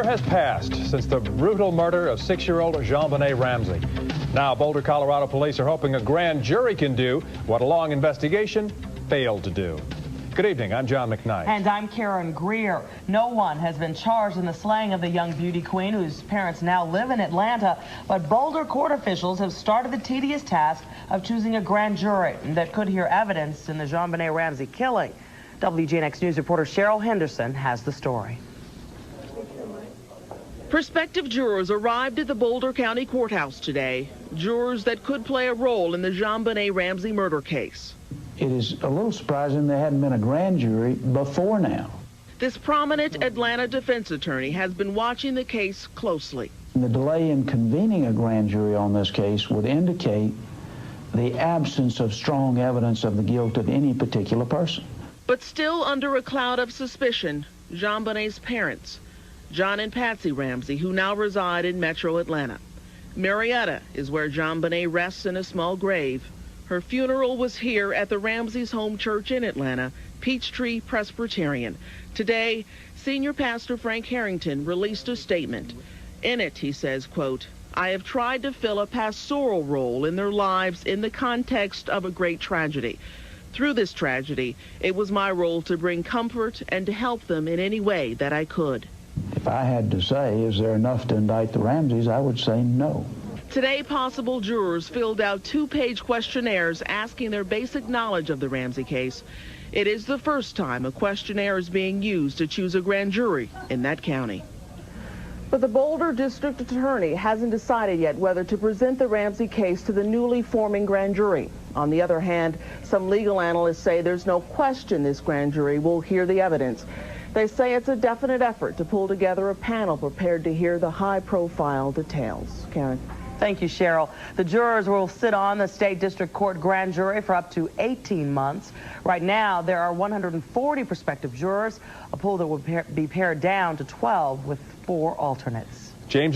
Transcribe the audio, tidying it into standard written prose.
Has passed since the brutal murder of 6-year-old Jonbenet Ramsey. Now, Boulder, Colorado police are hoping a grand jury can do what a long investigation failed to do. Good evening. I'm John McKnight. And I'm Karen Greer. No one has been charged in the slaying of the young beauty queen whose parents now live in Atlanta. But Boulder court officials have started the tedious task of choosing a grand jury that could hear evidence in the Jonbenet Ramsey killing. WGNX News reporter Cheryl Henderson has the story. Prospective jurors arrived at the Boulder County Courthouse today. Jurors that could play a role in the Jonbenet Ramsey murder case. It is a little surprising there hadn't been a grand jury before now. This prominent Atlanta defense attorney has been watching the case closely. The delay in convening a grand jury on this case would indicate the absence of strong evidence of the guilt of any particular person. But still under a cloud of suspicion, Jonbenet's parents, John and Patsy Ramsey, who now reside in Metro Atlanta. Marietta is where Jonbenet rests in a small grave. Her funeral was here at the Ramsey's home church in Atlanta, Peachtree Presbyterian. Today, senior pastor Frank Harrington released a statement. In it, he says, quote, "I have tried to fill a pastoral role in their lives in the context of a great tragedy. Through this tragedy, it was my role to bring comfort and to help them in any way that I could." If I had to say, is there enough to indict the Ramseys, I would say no. Today, possible jurors filled out 2-page questionnaires asking their basic knowledge of the Ramsey case. It is the first time a questionnaire is being used to choose a grand jury in that county. But the Boulder District Attorney hasn't decided yet whether to present the Ramsey case to the newly forming grand jury. On the other hand, some legal analysts say there's no question this grand jury will hear the evidence. They say it's a definite effort to pull together a panel prepared to hear the high-profile details. Karen. Thank you, Cheryl. The jurors will sit on the State District Court grand jury for up to 18 months. Right now, there are 140 prospective jurors, a pool that will be pared down to 12 with 4 alternates. James,